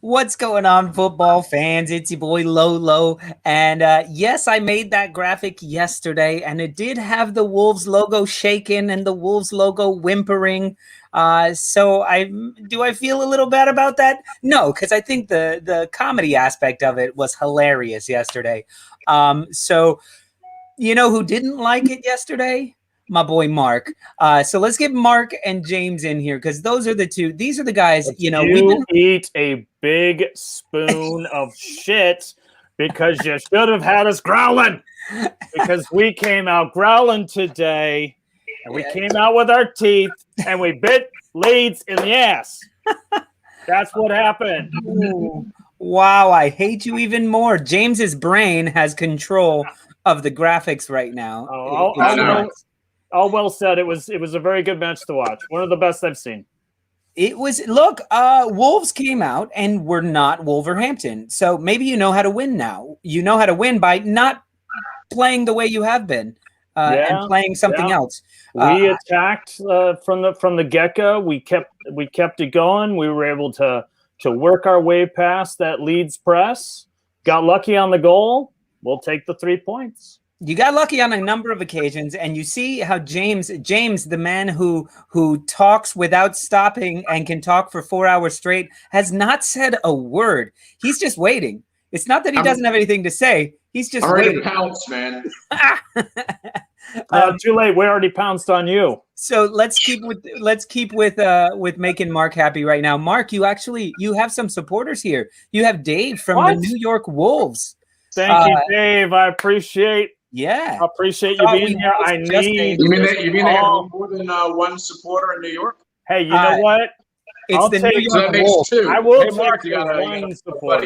What's going on, football fans? It's your boy Lolo. And yes, I made that graphic yesterday, and it did have the Wolves logo shaking and the Wolves logo whimpering. So I feel a little bad about that? No, because I think the comedy aspect of it was hilarious yesterday. So you know who didn't like it yesterday? My boy Mark. So let's get Mark and James in here because those are the two. These are the guys. We've been eat a big spoon of shit because you should have had us growling. Because we came out growling today, and we came out with our teeth, and we bit Leeds in the ass. That's what happened. Ooh, wow, I hate you even more. James's brain has control of the graphics right now. All well said. It was a very good match to watch. One of the best I've seen. It was. Look, Wolves came out and were not Wolverhampton. So maybe you know how to win now. You know how to win by not playing the way you have been and playing something else. We attacked from the get-go. We kept it going. We were able to work our way past that Leeds press. Got lucky on the goal. We'll take the 3 points. You got lucky on a number of occasions, and you see how James, the man who talks without stopping and can talk for 4 hours straight, has not said a word. He's just waiting. It's not that he doesn't have anything to say. He's just waiting. Pounce, man. Too late. We already pounced on you. So let's keep with making Mark happy right now. Mark, you have some supporters here. You have Dave from the New York Wolves. Thank you, Dave. I appreciate. Yeah, I appreciate you being here. I need. You mean they have more than one supporter in New York? Hey, you know what? It's the New York Wolves. I will take one support.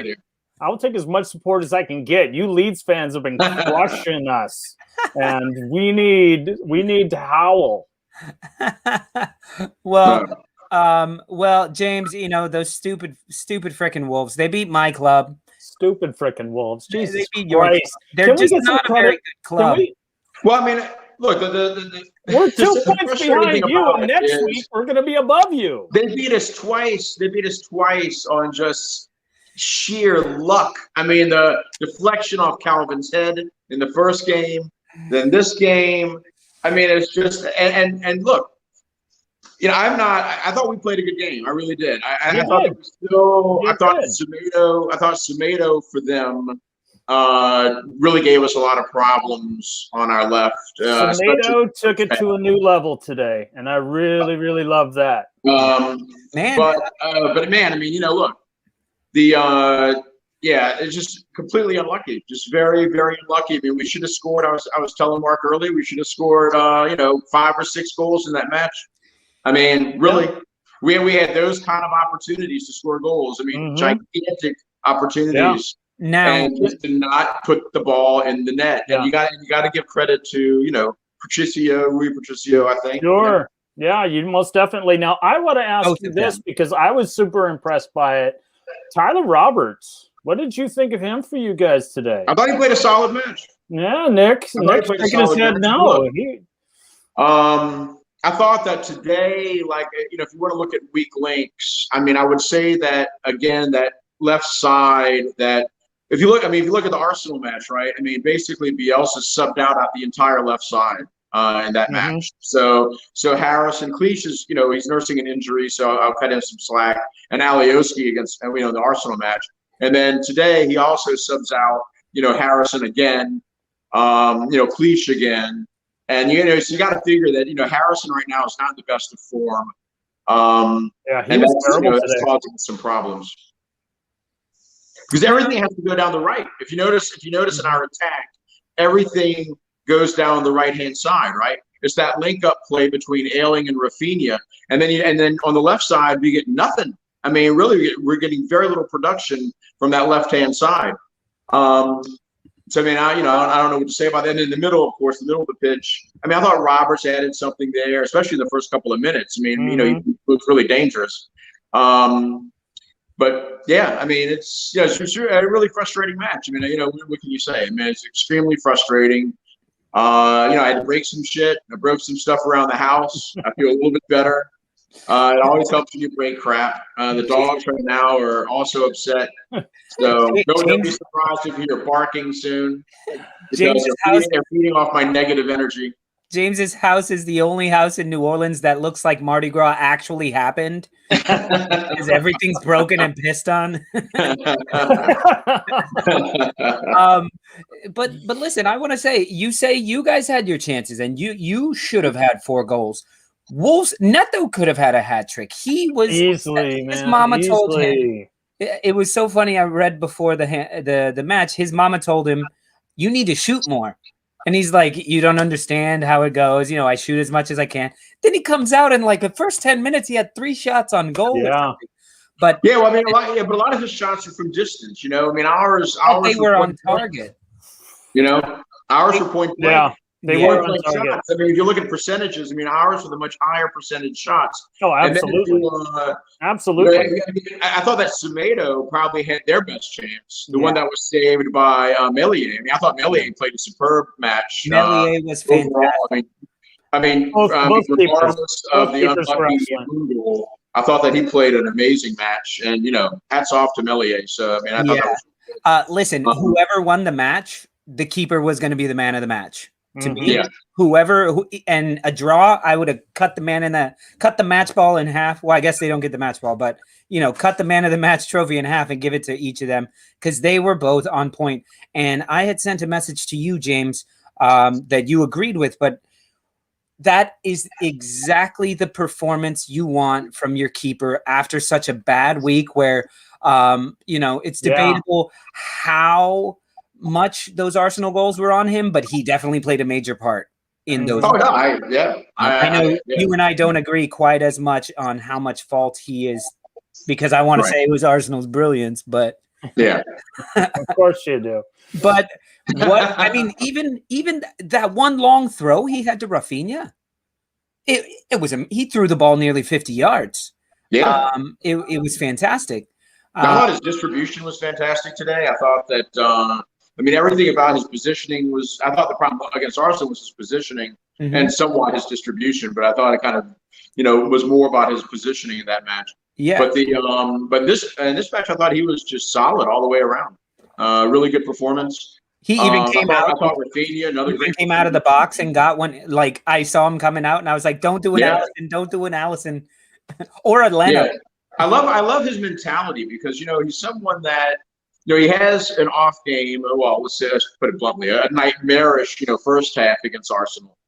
I will take as much support as I can get. You Leeds fans have been crushing us, and we need to howl. Well, James, those stupid freaking Wolves. They beat my club. Stupid freaking Wolves. Jesus they beat yours. They're just not a very good club. Well, I mean, look, we're 2 points behind you, and next week we're going to be above you. They beat us twice. They beat us twice on just sheer luck. I mean, the deflection off Calvin's head in the first game, then this game. I mean, it's just and look. I thought we played a good game. I really did. I thought it was still. I thought Semedo for them really gave us a lot of problems on our left. Semedo took it to a new level today, and I really, really love that. Man, but man, I mean, look, it's just completely unlucky. Just very, very unlucky. I mean, we should have scored. I was telling Mark earlier, we should have scored 5 or 6 goals in that match. I mean, really, we had those kind of opportunities to score goals. I mean, gigantic opportunities. Yeah. Now, and just to not put the ball in the net. And you got to give credit to Rui Patricio, I think. Sure. Yeah, you most definitely. Now, I want to ask you this because I was super impressed by it. Tyler Roberts, what did you think of him for you guys today? I thought he played a solid match. Yeah, Nick's shaking his head no. I thought that today, if you want to look at weak links, I mean, I would say that again, that left side. That if you look at the Arsenal match, right? I mean, basically Bielsa subbed out the entire left side in that match. So Harrison Cleach is, he's nursing an injury, so I'll cut him some slack. And Alioski against the Arsenal match, and then today he also subs out, Harrison again, Cleach again. And so you got to figure that Harrison right now is not in the best of form. He was terrible today. That's causing some problems because everything has to go down the right. If you notice in our attack, everything goes down the right hand side. Right, it's that link up play between Ayling and Rafinha, and then on the left side we get nothing. I mean, really, we're getting very little production from that left hand side. So, I mean, I don't know what to say about that. And in the middle, of course, the middle of the pitch, I mean, I thought Roberts added something there, especially the first couple of minutes. I mean, he looked really dangerous. But, yeah, I mean, it's a really frustrating match. I mean, what can you say? I mean, it's extremely frustrating. I had to break some shit. I broke some stuff around the house. I feel a little bit better. It always helps when you break crap. The dogs right now are also upset. So don't be surprised if you hear barking soon. Because they're feeding off my negative energy. James's house is the only house in New Orleans that looks like Mardi Gras actually happened. Because everything's broken and pissed on. But listen, I want to say you guys had your chances and you should have had 4 goals. Wolves Neto could have had a hat trick. He was easily, his man. mama told him. It was so funny. I read before the match. His mama told him, "You need to shoot more." And he's like, "You don't understand how it goes. You know, I shoot as much as I can." Then he comes out and like the first 10 minutes, he had 3 shots on goal. Yeah. But yeah, well, I mean, but a lot of his shots are from distance. You know, I mean, ours they were on target. You know, ours were point blank. Yeah. They were on target. Shots. I mean, if you look at percentages, I mean, ours were the much higher percentage shots. Oh, absolutely. Absolutely. I thought that Semedo probably had their best chance. The one that was saved by Melier. I mean, I thought Melier played a superb match. Melier was fantastic. I mean, regardless of the unlucky goal, I thought that he played an amazing match. And, you know, hats off to Melier. So, I mean, I thought that was listen, whoever won the match, the keeper was going to be the man of the match. To me, and a draw, I would have cut the match ball in half. Well, I guess they don't get the match ball, but you know, cut the man of the match trophy in half and give it to each of them because they were both on point. And I had sent a message to you, James, that you agreed with, but that is exactly the performance you want from your keeper after such a bad week where, you know, it's debatable how much those Arsenal goals were on him, but he definitely played a major part in those. Oh, no, I know you and I don't agree quite as much on how much fault he is because I want to say it was Arsenal's brilliance, but yeah, of course you do. But what I mean, even that one long throw he had to Rafinha, it was he threw the ball nearly 50 yards. Yeah, it was fantastic. I thought his distribution was fantastic today. I thought that. I mean, everything about his positioning was. I thought the problem against Arsenal was his positioning and somewhat his distribution, but I thought it kind of, you know, was more about his positioning in that match. Yeah. But this match, I thought he was just solid all the way around. Really good performance. He even came out. I thought Rafinha, came out of the box and got one. Like I saw him coming out, and I was like, "Don't do an Allison! Don't do an Allison!" or a Leno. Yeah. I love his mentality because you know he's someone that. You know, he has an off game. Well, let's put it bluntly, a nightmarish, you know, first half against Arsenal,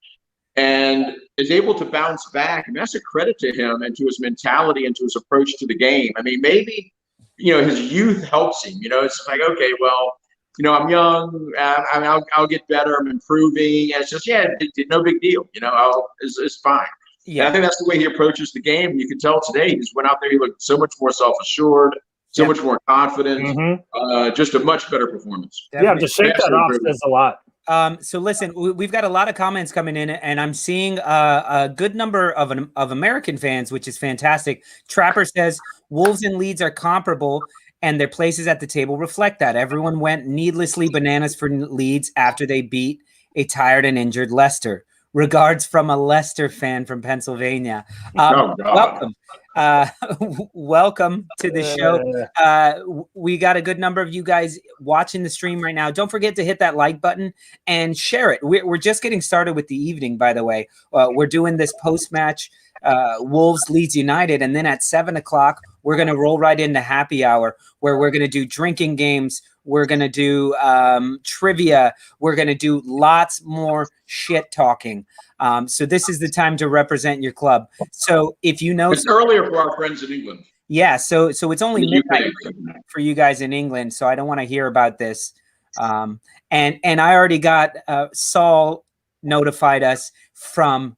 and is able to bounce back. And that's a credit to him and to his mentality and to his approach to the game. I mean, maybe, you know, his youth helps him. You know, it's like, okay, well, you know, I'm young. I'll get better. I'm improving. And it's just, no big deal. You know, it's fine. Yeah, and I think that's the way he approaches the game. You can tell today he just went out there. He looked so much more self-assured. So much more confident, just a much better performance. Definitely. Yeah, to shake that off says a lot. So listen, we've got a lot of comments coming in, and I'm seeing a good number of American fans, which is fantastic. Trapper says Wolves and Leeds are comparable, and their places at the table reflect that. Everyone went needlessly bananas for Leeds after they beat a tired and injured Leicester. Regards from a Leicester fan from Pennsylvania. Welcome. Welcome to the show. We got a good number of you guys watching the stream right now. Don't forget to hit that like button and share it. We're just getting started with the evening, by the way. We're doing this post-match Wolves Leeds United, and then at 7 o'clock, we're going to roll right into happy hour where we're going to do drinking games. We're going to do trivia. We're going to do lots more shit talking. So this is the time to represent your club. So if you know, it's earlier for our friends in England. Yeah. So it's only midnight for you guys in England. So I don't want to hear about this. And I already got Saul notified us from,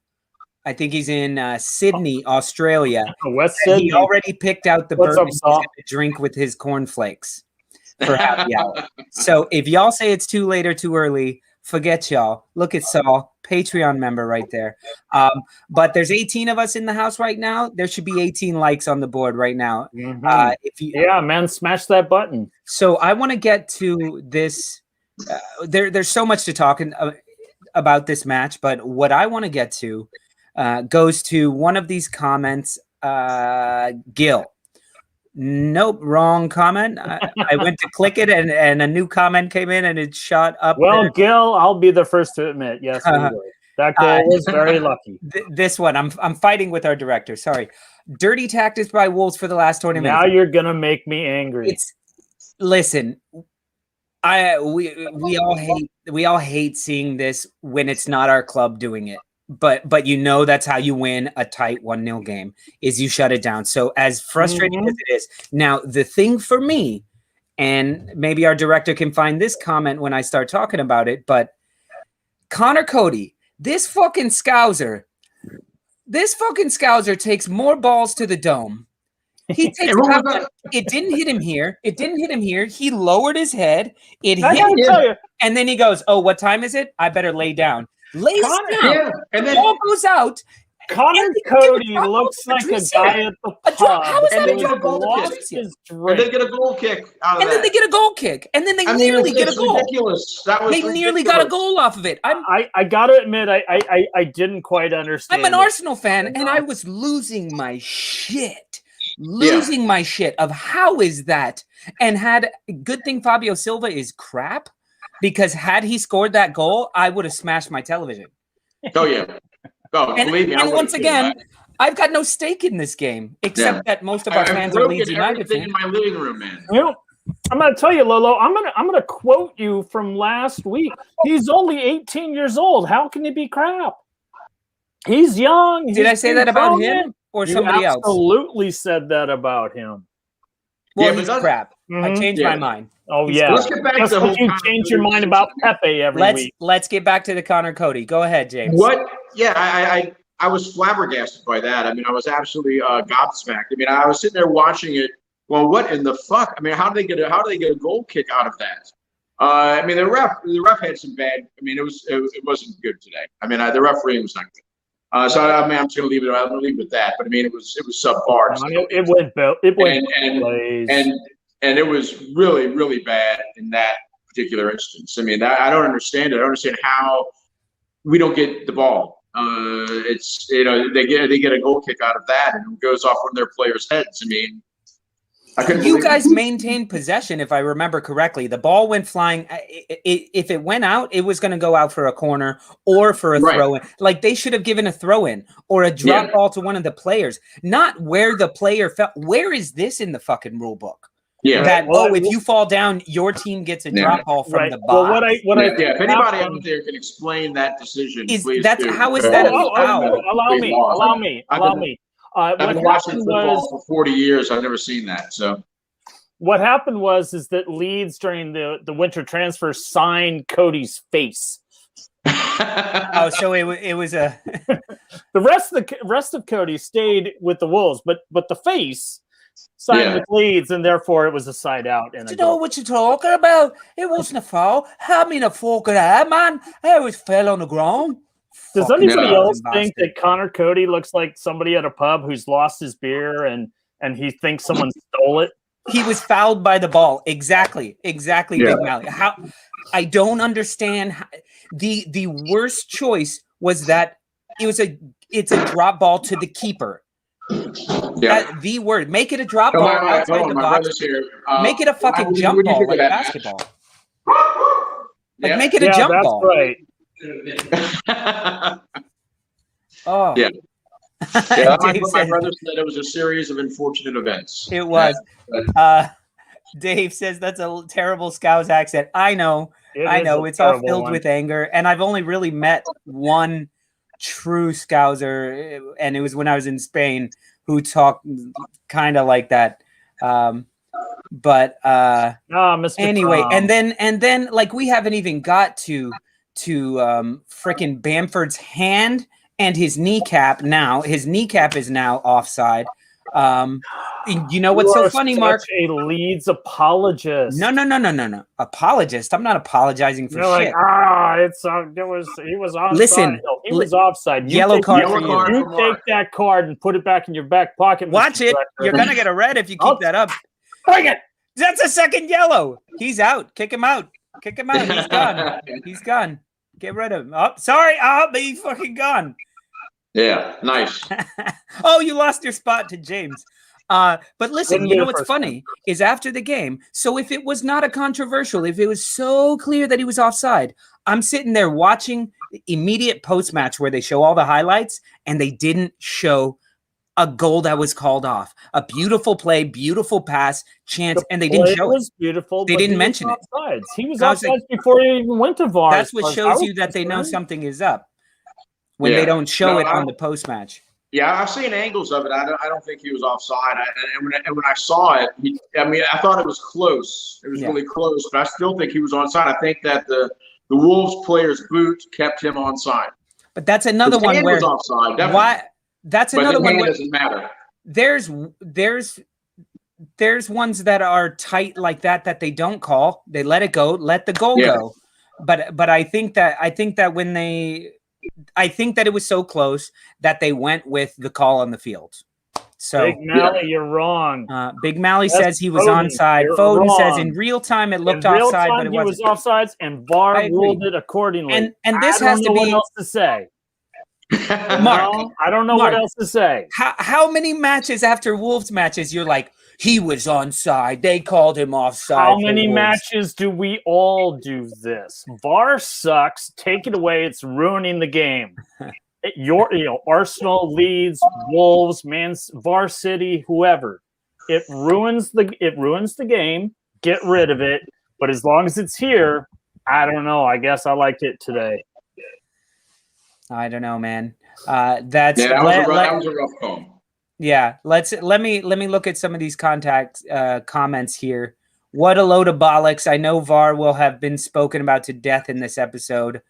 I think he's in Sydney, Australia. West Sydney. He already picked out the bourbon he's going to drink with his cornflakes for happy hour. So if y'all say it's too late or too early, forget y'all. Look at Saul, Patreon member right there. But there's 18 of us in the house right now. There should be 18 likes on the board right now. Man, smash that button. So I want to get to this. There's so much to talk about this match, but what I want to get to goes to one of these comments Gil. Nope, wrong comment. I went to click it, and a new comment came in, and it shot up. Well, there. Gil, I'll be the first to admit, yes, we were. That goal was very lucky. This one, I'm fighting with our director. Sorry, dirty tactics by Wolves for the last 20 minutes. Now you're gonna make me angry. Listen, we all hate seeing this when it's not our club doing it. But you know that's how you win a tight 1-0 game is you shut it down. So as frustrating as it is, now the thing for me, and maybe our director can find this comment when I start talking about it, but Connor Cody, this fucking scouser takes more balls to the dome. He takes it didn't hit him here. It didn't hit him here. He lowered his head. It hit him, and then he goes, "Oh, what time is it? I better lay down." Lays down. Yeah. And then ball goes out. Connor Cody looks like a guy at the pub. How is that and they get a goal kick. And they get a goal kick out of and then they get a goal kick. And then they nearly get a goal. Ridiculous. That was ridiculous. Nearly got a goal off of it. I gotta admit, I didn't quite understand. I'm an Arsenal fan, and I was losing my shit. My shit of how is that? And good thing Fabio Silva is crap, because had he scored that goal, I would have smashed my television. Oh yeah. Oh, believe me. And once again, I've got no stake in this game, except that most of our fans are Leeds United fans. In my living room, man. You know, I'm gonna tell you, Lolo. I'm gonna quote you from last week. He's only 18 years old. How can he be crap? He's young. Did I say that about him or somebody else? Absolutely said that about him. Well, he's crap. I changed my mind. Oh yeah. Let's get back to the whole. You change your mind about Pepe every week. Let's get back to the Connor Cody. Go ahead, James. What? Yeah, I was flabbergasted by that. I mean, I was absolutely gobsmacked. I mean, I was sitting there watching it. Well, what in the fuck? I mean, how do they get a goal kick out of that? I mean, the ref had some bad. I mean, it wasn't good today. I mean, the refereeing was not good. So I mean, I'm just gonna leave it. I'm gonna leave it at that. But I mean, it was subpar. It went and it was really, really bad in that particular instance. I mean, I don't understand it. I don't understand how we don't get the ball. It's they get a goal kick out of that, and it goes off one of their players' heads. I mean, I couldn't. You guys maintained possession, if I remember correctly. The ball went flying. If it went out, it was going to go out for a corner or for a throw-in. Like, they should have given a throw-in or a drop ball to one of the players, not where the player fell. Where is this in the fucking rule book? Yeah. That if you fall down, your team gets a drop ball from the box. Well, if anybody out there can explain that decision, please do. How is that? Allow me. I've been watching football for 40 years. I've never seen that. So what happened was that Leeds during the winter transfer signed Cody's face. So it was a. The rest of Cody stayed with the Wolves, but the face signed with Leeds, and therefore it was a side out. And you know what you're talking about? It wasn't a foul. I mean, a fork of that, man. I always fell on the ground. Does anybody else think that Connor Cody looks like somebody at a pub who's lost his beer and he thinks someone stole it? He was fouled by the ball. Exactly, Big Mally. How? I don't understand. The worst choice was that it's a drop ball to the keeper. The word. Make it a drop ball outside the box. Make it a fucking jump ball like basketball. Like, make it a jump ball. That's right. Oh. Yeah. My brother said it was a series of unfortunate events. It was. Dave says that's a terrible Scouse accent. I know. It's all filled with anger. And I've only really met one true Scouser, and it was when I was in Spain, who talked kind of like that. Anyway, Tom. and then like, we haven't even got to frickin' Bamford's hand and his kneecap. Now his kneecap is now offside. You know what's so funny, Mark? A Leeds apologist. No. Apologist. I'm not apologizing for shit. He was offside. Listen, he was offside. Yellow card. You take that card and put it back in your back pocket. Watch it. You're gonna get a red if you keep that up. Bring it. That's a second yellow. He's out. Kick him out. He's gone. He's gone. Get rid of him. Oh, sorry. He's fucking gone. Yeah, nice. Oh, you lost your spot to James. But listen, Wouldn't you be know the what's first funny is after the game. So if it was not a controversial, if it was so clear that he was offside, I'm sitting there watching immediate post-match where they show all the highlights and they didn't show a goal that was called off. A beautiful play, beautiful pass, chance, and they didn't Play show it. was beautiful. They but didn't he was mention it. offsides. He was I was like, offsides before he even went to VAR. that's what shows you that they know something is up when they don't show it on the post-match. Yeah, I've seen angles of it. I don't think he was offside. And when I saw it, I thought it was close. It was really close, but I still think he was onside. I think that the Wolves player's boot kept him onside. But that's another one where was offside. Definitely. Why? That's another one where doesn't matter. There's ones that are tight like that they don't call. They let it go, let the goal go. But I think that when I think that it was so close that they went with the call on the field. So Big Mally, you're wrong. Big Mally says he was onside. Foden says in real time it looked offside, but it wasn't. He was offsides, and VAR ruled it accordingly. And this has to be what else to say. Mark, I don't know what else to say. How many matches after Wolves matches you're like, he was onside, they called him offside? How many matches do we all do this? VAR sucks. Take it away. It's ruining the game. Arsenal, Leeds, Wolves, VAR City, whoever. It ruins the game. Get rid of it. But as long as it's here, I don't know. I guess I liked it today. I don't know, man. That was a rough call. Yeah, let me look at some of these comments here. What a load of bollocks! I know VAR will have been spoken about to death in this episode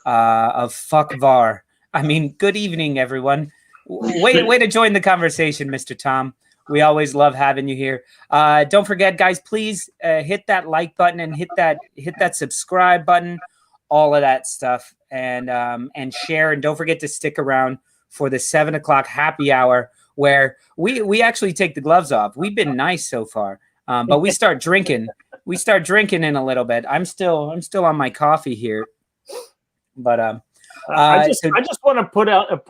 of fuck VAR. I mean, good evening, everyone. Way to join the conversation, Mr. Tom. We always love having you here. Don't forget, guys, please hit that like button and hit that subscribe button. All of that stuff, and share, and don't forget to stick around for the 7 o'clock happy hour where we actually take the gloves off. We've been nice so far, but we start drinking. We start drinking in a little bit. I'm still on my coffee here, but I just want to put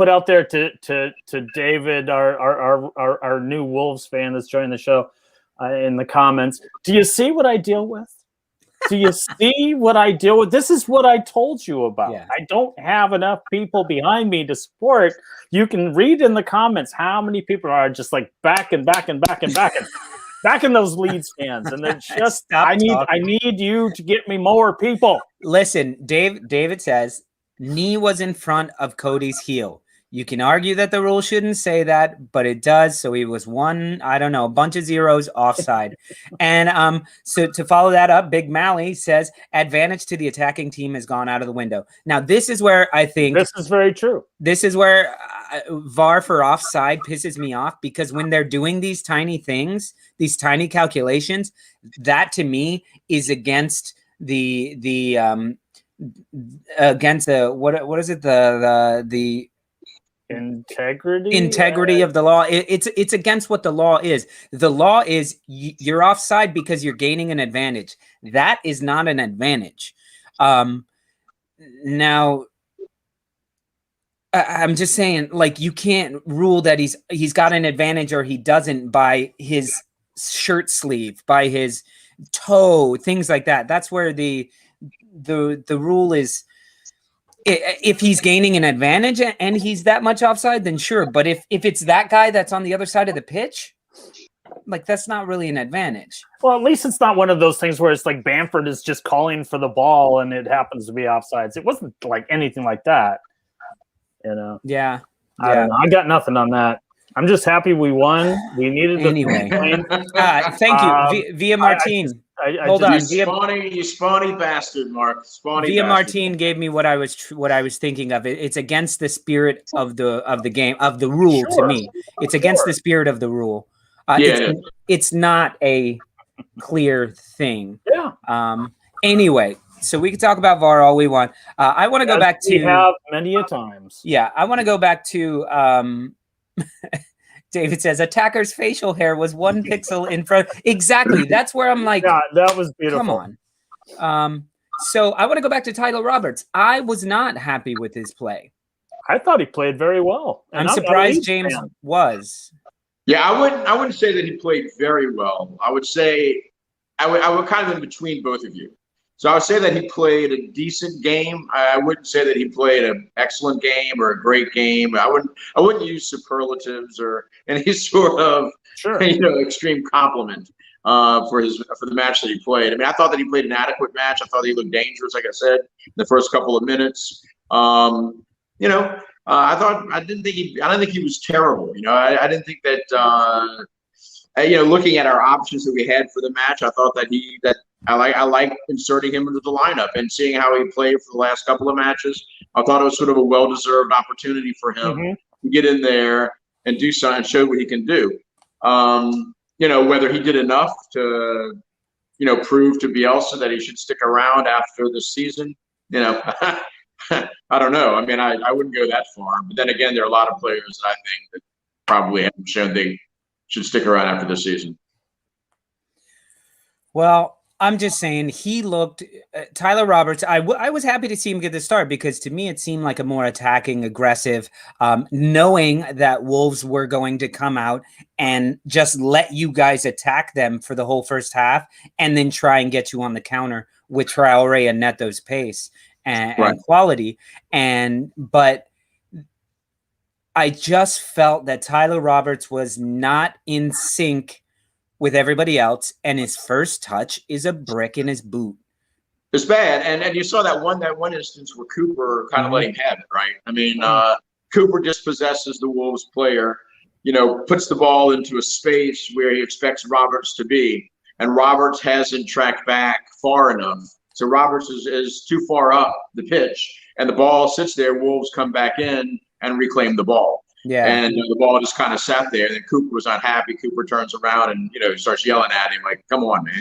out there to David, our new Wolves fan that's joining the show, in the comments. Do you see what I deal with? Do you see what I deal with? This is what I told you about. Yeah. I don't have enough people behind me to support. You can read in the comments how many people are just like backing those Leeds fans, and they're just I need you to get me more people. Listen, David says knee was in front of Cody's heel. You can argue that the rule shouldn't say that, but it does. So he was a bunch of zeros offside. And so to follow that up, Big Mally says advantage to the attacking team has gone out of the window. Now, this is where I think this is very true. This is where VAR for offside pisses me off, because when they're doing these tiny things, these tiny calculations, that to me is against against the what is it the integrity of the law. It's against what the law is. The law is you're offside because you're gaining an advantage. That is not an advantage. Now I'm just saying, like, you can't rule that he's got an advantage or he doesn't by his shirt sleeve, by his toe, things like that. That's where the rule is. If he's gaining an advantage and he's that much offside, then sure. But if it's that guy that's on the other side of the pitch, like, that's not really an advantage. Well, at least it's not one of those things where it's like Bamford is just calling for the ball and it happens to be offsides. It wasn't like anything like that, you know? Yeah. I don't know. I got nothing on that. I'm just happy we won. We needed the anyway. Thank you, Via Martin. Hold on, you spawny bastard, Mark. Via Martin gave me what I was thinking of. It's against the spirit of the game, of the rule. To me, it's against the spirit of the rule. It's not a clear thing. Yeah. Anyway, so we can talk about VAR all we want. I want to go back to. We have many a times. Yeah, I want to go back to. David says attacker's facial hair was 1 pixel in front. Exactly. That's where I'm like, yeah, that was beautiful. Come on. So I want to go back to Tyler Roberts. I was not happy with his play. I thought he played very well. I'm surprised James was. Yeah, I wouldn't say that he played very well. I would say I would kind of in between both of you. So I would say that he played a decent game. I wouldn't say that he played an excellent game or a great game. I wouldn't use superlatives or any sort of extreme compliment for the match that he played. I mean, I thought that he played an adequate match. I thought he looked dangerous, like I said, in the first couple of minutes. I didn't think he was terrible. I didn't think that. Looking at our options that we had for the match, I thought that I like inserting him into the lineup and seeing how he played for the last couple of matches. I thought it was sort of a well-deserved opportunity for him to get in there and do something and show what he can do. Whether he did enough to, prove to Bielsa that he should stick around after the season, I don't know. I mean, I wouldn't go that far. But then again, there are a lot of players that I think that probably haven't shown they should stick around after this season. Well, I'm just saying he looked Tyler Roberts. I was happy to see him get the start because to me it seemed like a more attacking, aggressive, knowing that Wolves were going to come out and just let you guys attack them for the whole first half and then try and get you on the counter with Traore and Neto's pace and quality. But I just felt that Tyler Roberts was not in sync with everybody else, and his first touch is a brick in his boot. It's bad, and you saw that one instance where Cooper kind of let him have it, right? I mean, Cooper dispossesses the Wolves player, puts the ball into a space where he expects Roberts to be, and Roberts hasn't tracked back far enough. So Roberts is too far up the pitch, and the ball sits there. Wolves come back in and reclaim the ball. Yeah. And the ball just kind of sat there. And then Cooper was unhappy. Cooper turns around and, starts yelling at him like, come on, man.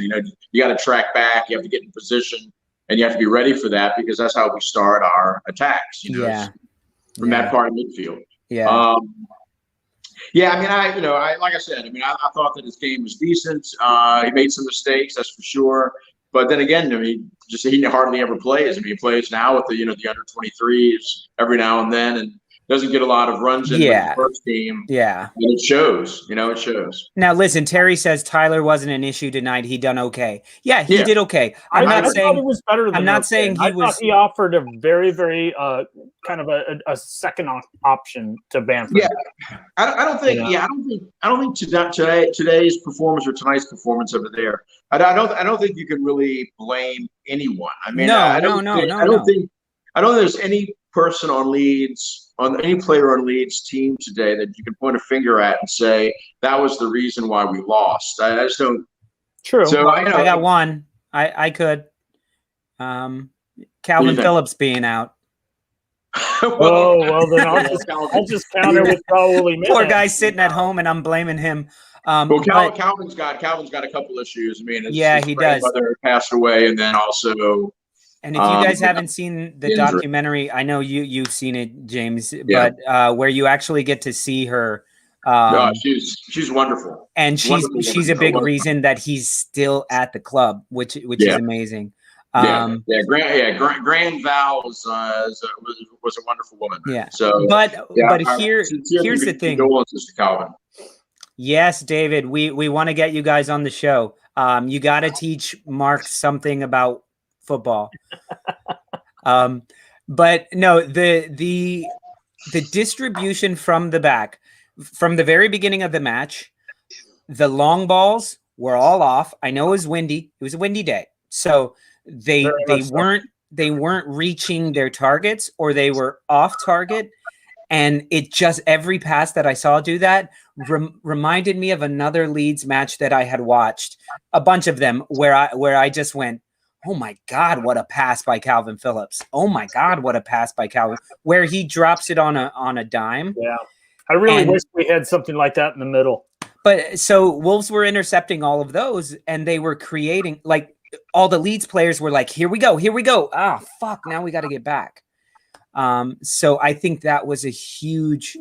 You got to track back. You have to get in position. And you have to be ready for that because that's how we start our attacks, from that part of midfield. Yeah. I mean, like I said, I thought that his game was decent. He made some mistakes, that's for sure. But then again, he hardly ever plays. He plays now with the under 23s every now and then, and doesn't get a lot of runs in with the first team. Yeah. And it shows, it shows. Now, listen, Terry says Tyler wasn't an issue tonight. He done okay. Yeah, he did okay. I'm not saying he was better than I'm not saying he was. He offered a very, very kind of a second option to Bamford. Yeah. I don't think today's performance or tonight's performance over there. I don't think you can really blame anyone. I mean, I don't think there's any person on any player on Leeds team today that you can point a finger at and say that was the reason why we lost. I just don't. True. So I got one. I could. Calvin Phillips being out. well, then I'll just counter with Raul Jimenez. Poor guy sitting at home, and I'm blaming him. Calvin's got a couple issues. I mean, his he does. Brother passed away, and then also. And if you guys haven't seen the documentary, I know you've seen it, James, but where you actually get to see her. She's wonderful, and she's a big reason that he's still at the club, which is amazing. Grand Val was a wonderful woman. Yeah. So, but here's the thing. Condolences to Calvin. Yes, David, we want to get you guys on the show. You got to teach Mark something about football. But no, the distribution from the back, from the very beginning of the match, the long balls were all off. I know it was windy. It was a windy day. So they weren't reaching their targets, or they were off target. And it just, every pass that I saw do that reminded me of another Leeds match that I had watched, a bunch of them, where I just went, oh my God, what a pass by Calvin Phillips. Oh my God, what a pass by Calvin, where he drops it on a dime. Yeah. I really wish we had something like that in the middle. But so Wolves were intercepting all of those, and they were creating, like, all the Leeds players were like, here we go. Ah, fuck, now we got to get back. So I think that was a huge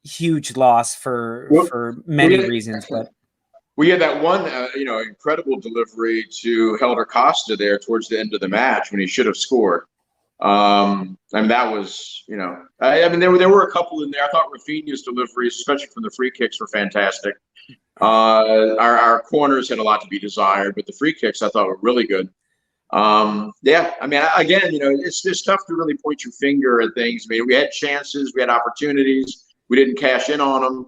huge loss for many reasons. But we had that one, incredible delivery to Helder Costa there towards the end of the match when he should have scored. And that was, I mean, there were a couple in there. I thought Rafinha's deliveries, especially from the free kicks, were fantastic. Our corners had a lot to be desired, but the free kicks I thought were really good. Yeah, I mean, again, it's tough to really point your finger at things. I mean, we had chances, we had opportunities, we didn't cash in on them,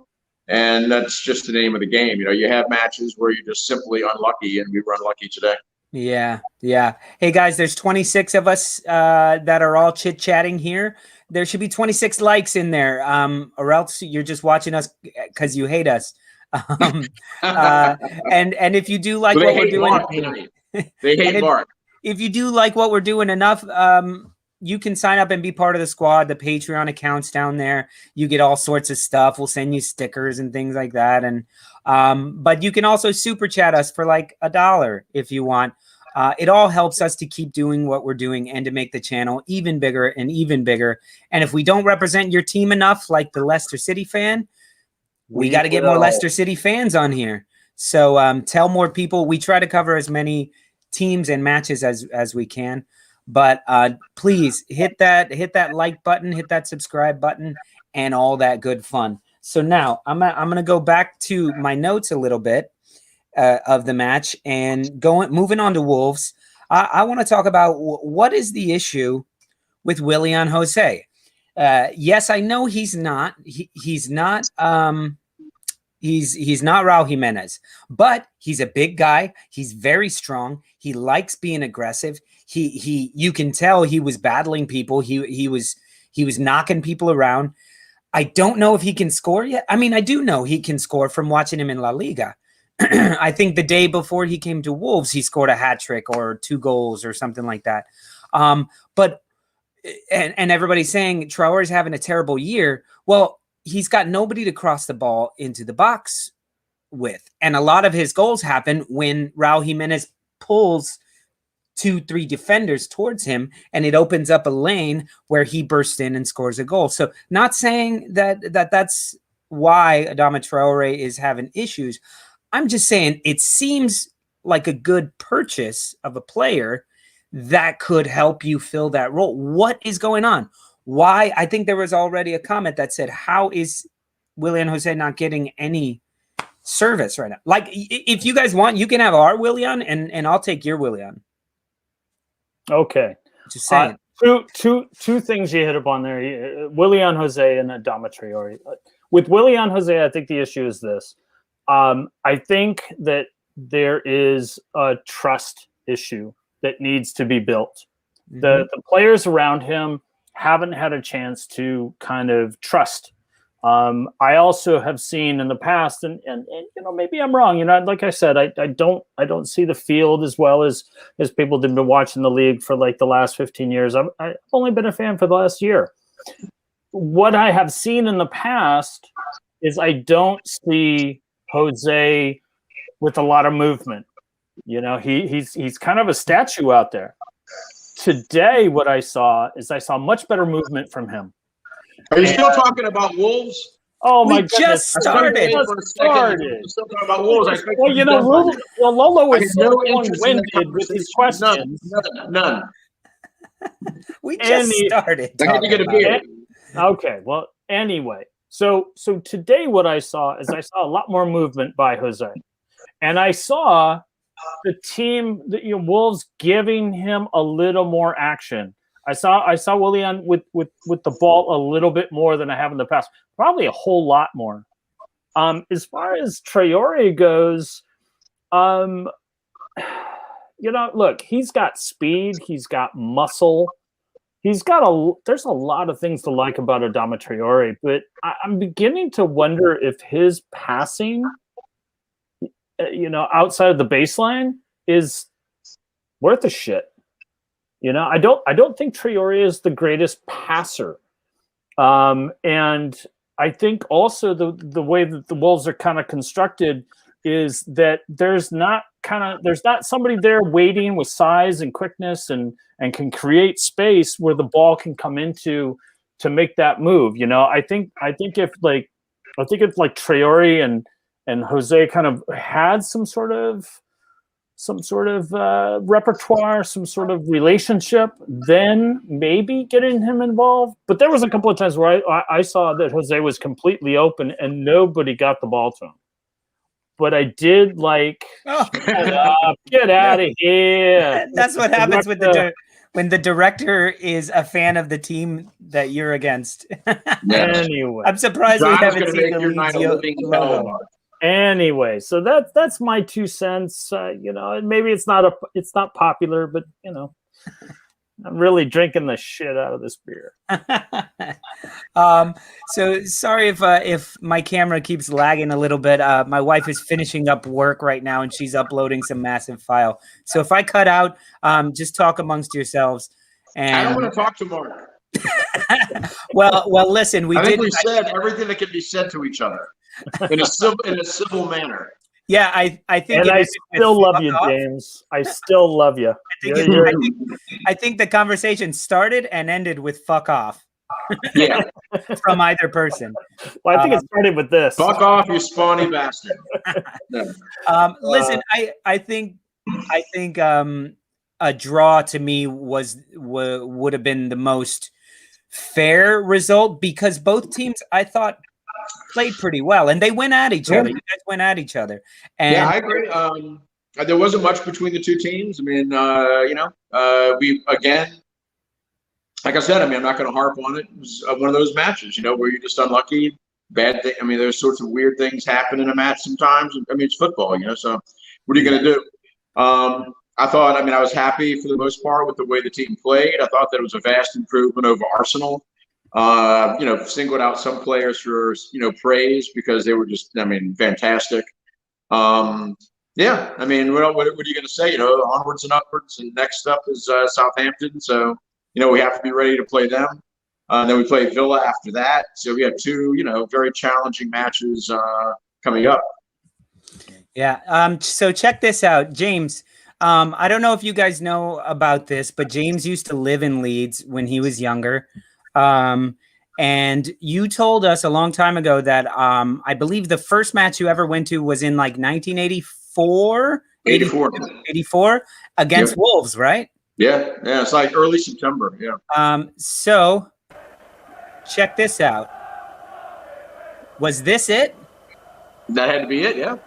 and that's just the name of the game. You have matches where you're just simply unlucky, and we were unlucky today. Yeah. Hey guys, there's 26 of us that are all chit-chatting here. There should be 26 likes in there, or else you're just watching us because you hate us. And if you do like what we're doing, Mark, they hate Mark. If you do like what we're doing enough, you can sign up and be part of the squad. The Patreon account's down there. You get all sorts of stuff. We'll send you stickers and things like that. And but you can also super chat us for like $1 if you want. It all helps us to keep doing what we're doing and to make the channel even bigger and even bigger. And if we don't represent your team enough, like the Leicester City fan, we got to get more Leicester City fans on here. So tell more people. We try to cover as many teams and matches as we can. But please hit that like button, hit that subscribe button, and all that good fun. So now I'm gonna go back to my notes a little bit of the match and moving on to Wolves. I want to talk about what is the issue with Willian Jose. Yes, I know he's not Raul Jimenez, but he's a big guy. He's very strong. He likes being aggressive. You can tell he was battling people. He was knocking people around. I don't know if he can score yet. I mean, I do know he can score from watching him in La Liga. I think the day before he came to Wolves, he scored a hat trick or 2 goals or something like that. But everybody's saying Traore's having a terrible year. Well, he's got nobody to cross the ball into the box with. And a lot of his goals happen when Raul Jimenez pulls 2-3 defenders towards him, and it opens up a lane where he bursts in and scores a goal. So not saying that's why Adama Traore is having issues. I'm just saying it seems like a good purchase of a player that could help you fill that role. What is going on? Why? I think there was already a comment that said, how is Willian Jose not getting any service right now? Like, if you guys want, you can have our Willian, and I'll take your Willian. Okay. Just saying. Two things you hit upon there. Willian Jose and Adama Traore. With Willian Jose, I think the issue is this. I think that there is a trust issue that needs to be built. Mm-hmm. The players around him haven't had a chance to kind of trust. I also have seen in the past, and maybe I'm wrong. Like I said, I don't see the field as well as people that have been watching the league for like the last 15 years. I've only been a fan for the last year. What I have seen in the past is I don't see Jose with a lot of movement. He's kind of a statue out there. Today, what I saw much better movement from him. Are you still talking about Wolves? Oh my goodness! Just started. Still talking about Wolves. Well, Lolo was so long-winded with his questions. None. We just started. I had to get a beer. Okay. Well, anyway, so today what I saw is I saw a lot more movement by Jose, and I saw the team, Wolves giving him a little more action. I saw Willian with the ball a little bit more than I have in the past, probably a whole lot more. As far as Traore goes, look, he's got speed, he's got muscle, there's a lot of things to like about Adama Traore, but I'm beginning to wonder if his passing, outside of the baseline is worth a shit. I don't think Traore is the greatest passer. And I think also the way that the Wolves are kind of constructed is that there's not somebody there waiting with size and quickness and can create space where the ball can come into to make that move. I think if Traore and Jose kind of had some sort of some sort of repertoire, some sort of relationship, then maybe getting him involved. But there was a couple of times where I saw that Jose was completely open and nobody got the ball to him. But I did like, get out of here. That's what happens with when the director is a fan of the team that you're against. Anyway, I'm surprised we haven't seen the Leeds logo. Anyway, so that's my 2 cents. Maybe it's not popular, but I'm really drinking the shit out of this beer. So sorry if my camera keeps lagging a little bit. My wife is finishing up work right now and she's uploading some massive file. So if I cut out, just talk amongst yourselves. And I don't want to talk to Mark. well, listen, I think we said everything that can be said to each other in a civil manner. Yeah, I think. And I still love you, James. I still love you. I think the conversation started and ended with "fuck off." Yeah, from either person. Well, I think it started with this. Fuck off, you spawny bastard. Listen, I think a draw to me would have been the most fair result because both teams I thought played pretty well and they went at each other. You guys went at each other. And yeah, I agree. There wasn't much between the two teams. I mean, we again, like I said, I mean, I'm not going to harp on it. It was one of those matches, where you're just unlucky. Bad thing. I mean, there's sorts of weird things happen in a match sometimes. I mean, it's football, so what are you going to do? I was happy for the most part with the way the team played. I thought that it was a vast improvement over Arsenal. Singled out some players for, praise because they were just, fantastic. Yeah, I mean, what are you going to say? Onwards and upwards, and next up is Southampton. So, we have to be ready to play them. Then we play Villa after that. So we have two, very challenging matches coming up. Yeah. So check this out, James. I don't know if you guys know about this, but James used to live in Leeds when he was younger. And you told us a long time ago that I believe the first match you ever went to was in like 1984, 84 against Wolves, right? Yeah, it's like early September. Yeah. So check this out. Was this it? That had to be it. Yeah.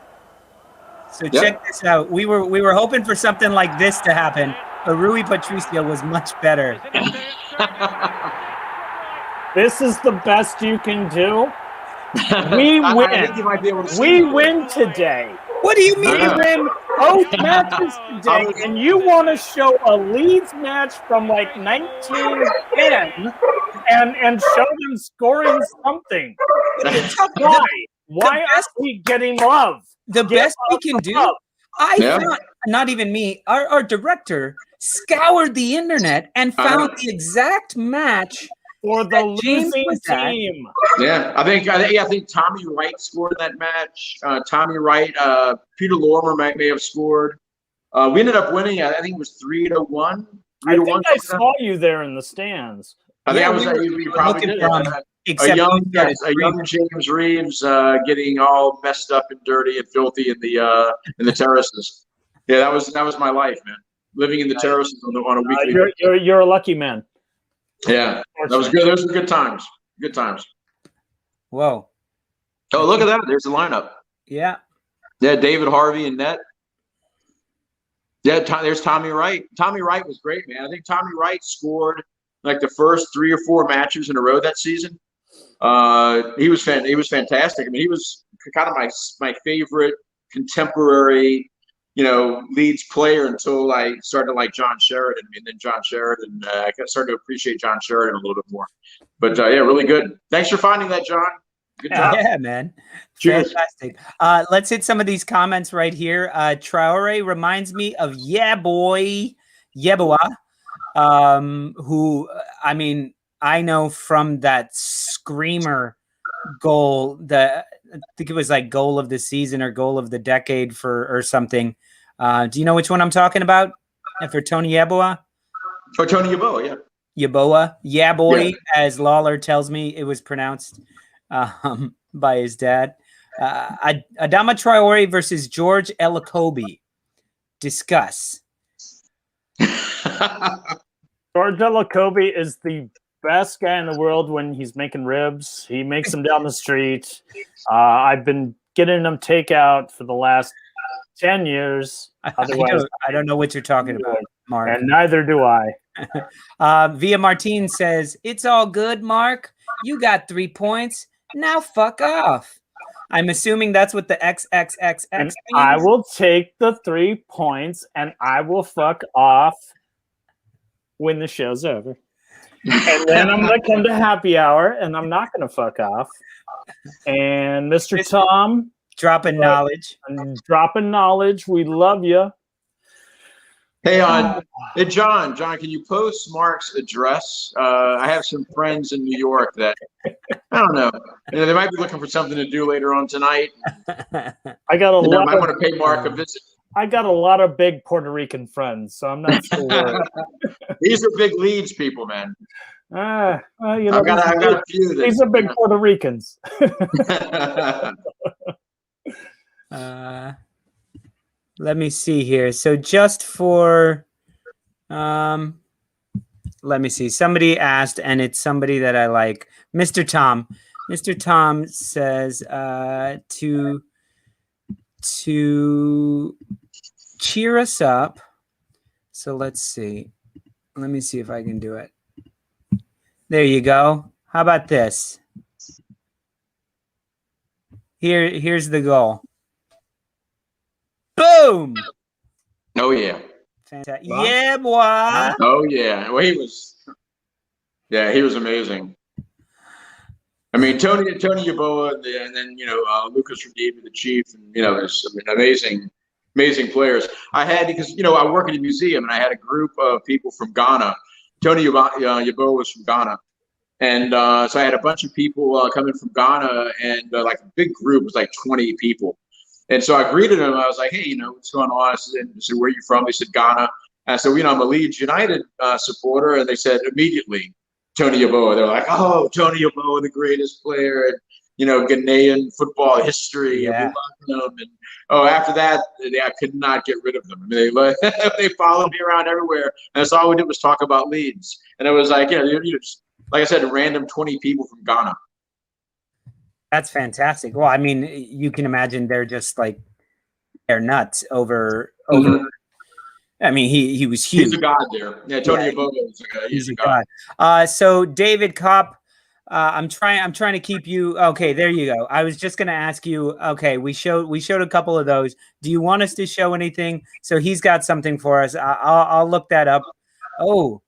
So check this out. We were hoping for something like this to happen, but Rui Patricio was much better. This is the best you can do. We win. We win today. What do you mean? We win both matches today, and you want to show a Leeds match from like 1910 and show them scoring something. Why are we getting love? The best we can do, thought, not even me, our director scoured the internet and found the exact match for the losing team. Yeah, I think Tommy Wright scored that match. Tommy Wright, Peter Lormer may have scored. We ended up winning. I think it was 3-1. I think I saw you there in the stands. I think I was. You probably did. A young James Reeves getting all messed up and dirty and filthy in the terraces. Yeah, that was my life, man. Living in the terraces on a weekly. You're a lucky man. Yeah, that was good. Those were good times. Good times. Whoa. Oh, look at that. There's the lineup. Yeah. Yeah, David Harvey and net. Yeah, there's Tommy Wright. Tommy Wright was great, man. I think Tommy Wright scored like the first 3 or 4 matches in a row that season. He was fantastic. I mean, he was kind of my favorite contemporary, Leeds player until I started to like John Sheridan. I mean, then John Sheridan, I started to appreciate John Sheridan a little bit more. But yeah, really good. Thanks for finding that, John. Good job. Yeah, man. Cheers. Fantastic. Let's hit some of these comments right here. Traore reminds me of Yeboah, who, I mean, I know from that screamer goal, I think it was like goal of the season or goal of the decade or something. Do you know which one I'm talking about? For Tony Yeboah? For Tony Yeboah, yeah. Yeboah, Yaboy, as Lawler tells me it was pronounced by his dad. Adama Traore versus George Elokobi. Discuss. George Delacobe is the best guy in the world when he's making ribs. He makes them down the street. I've been getting them takeout for the last 10 years. Otherwise, I don't know what you're talking about, Mark. And neither do I. Via Martin says, it's all good, Mark. You got 3 points. Now fuck off. I'm assuming that's what the XXXX and means. I will take the 3 points and I will fuck off when the show's over. And then I'm going to come to happy hour and I'm not going to fuck off. And Mr. Tom. Dropping knowledge. Dropping knowledge. We love you. Hey, hey, John, can you post Mark's address? I have some friends in New York that, I don't know, they might be looking for something to do later on tonight. I got a lot. I want to pay Mark a visit. I got a lot of big Puerto Rican friends, so I'm not so worried. These are big Leeds people, man. Well, you know, I've got a few. These are big Puerto Ricans. Let me see here. So just for, let me see. Somebody asked, and it's somebody that I like. Mr. Tom. Mr. Tom says to cheer us up. So let's see. Let me see if I can do it. There you go. How about this? Here's the goal. Boom! Oh yeah. Fantastic. Yeah, boy. Oh yeah. Well, he was amazing. I mean, Tony Yeboah, and then Lucas Radebe, the Chief, and there's amazing players. I had because I work at a museum and I had a group of people from Ghana. Tony Yeboah was from Ghana, and so I had a bunch of people coming from Ghana, and like a big group it was like 20 people. And so I greeted them. I was like, hey, what's going on? I said, where are you from? They said, Ghana. And I said, I'm a Leeds United supporter. And they said, immediately, Tony Yeboah. They're like, oh, Tony Yeboah, the greatest player in, Ghanaian football history. Yeah. And we love him. And after that, I could not get rid of them. I mean, they followed me around everywhere. And that's all we did was talk about Leeds. And it was like, like I said, random 20 people from Ghana. That's fantastic. Well, I mean, you can imagine they're just like they're nuts over. Mm-hmm. I mean, he was huge. He's a god there. Yeah, Tony Yeboah is a guy. He's a god. So David Kopp, I'm trying to keep you okay. There you go. I was just gonna ask you. Okay, we showed a couple of those. Do you want us to show anything? So he's got something for us. I'll look that up. Oh.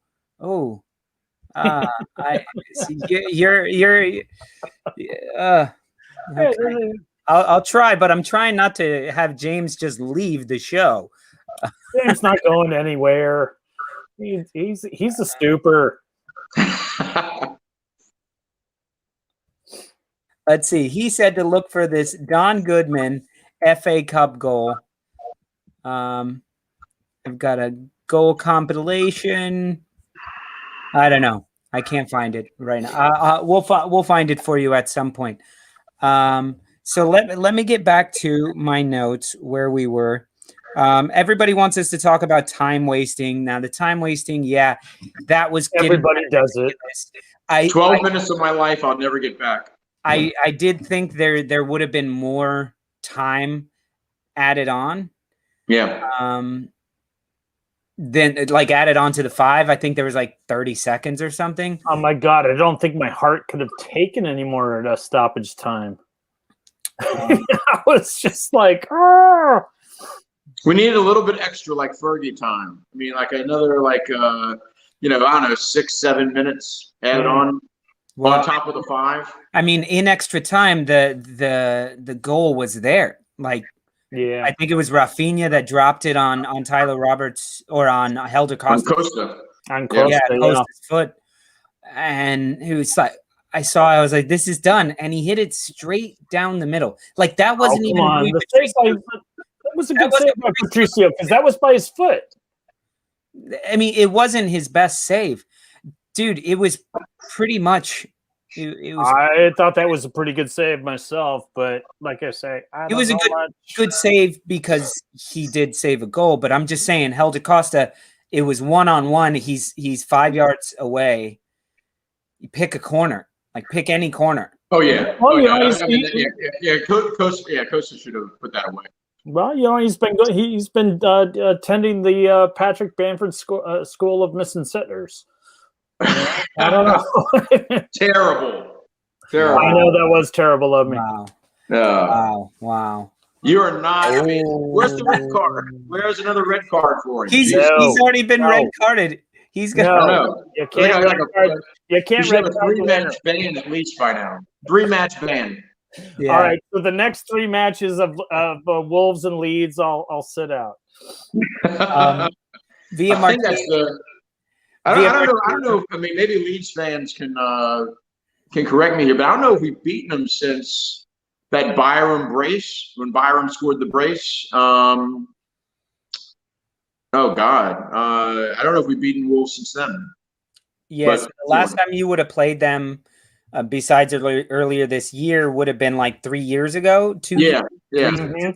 I see you're okay. I'll try, but I'm trying not to have James just leave the show. James not going anywhere. He's a stooper. Let's see. He said to look for this Don Goodman FA Cup goal. I've got a goal compilation. I don't know. I can't find it right now. We'll find it for you at some point. So let me get back to my notes where we were. Everybody wants us to talk about time wasting. Now the time wasting, yeah, that was everybody does it. 12 minutes of my life I'll never get back. I did think there would have been more time added on. Yeah. Then like added on to the 5. I think there was like 30 seconds or something. Oh my God. I don't think my heart could have taken any more stoppage time. I was just like, oh. We needed a little bit extra like Fergie time. I mean, like another like I don't know, 6-7 minutes added on top of the 5. I mean, in extra time, the goal was there. Like, yeah, I think it was Rafinha that dropped it on Tyler Roberts or on Helder Costa. On Costa, Costa's foot. And it was like, I was like, this is done. And he hit it straight down the middle. Like, that wasn't even. That was a good save by Patricio because that was by his foot. I mean, it wasn't his best save. Dude, it was pretty much It was I thought that was a pretty good save myself, but like I say, I don't know much. good save because he did save a goal. But I'm just saying, Helder Costa, it was 1-on-1. He's 5 yards away. You pick a corner, like pick any corner. Oh yeah. Well, you know, Costa should have put that away. Well, you know, he's been attending the Patrick Bamford School of Missing Sitters. I don't know. Terrible. I know that was terrible of me. Wow. You are not. I mean, where's the red card? Where's another red card for him? He's already been red carded. He's got you can't. You can't red card. 3-match ban at least by now. 3-match ban. Yeah. All right. So the next 3 matches of Wolves and Leeds, I'll sit out. Via I think that's the. I don't know. I mean, maybe Leeds fans can correct me here, but I don't know if we've beaten them since that Byram brace, when Byram scored the brace. Oh God, I don't know if we've beaten Wolves since then. Yes, the last time you would have played them, besides earlier this year, would have been like 3 years ago. 2 years. Yeah. I don't know if it's the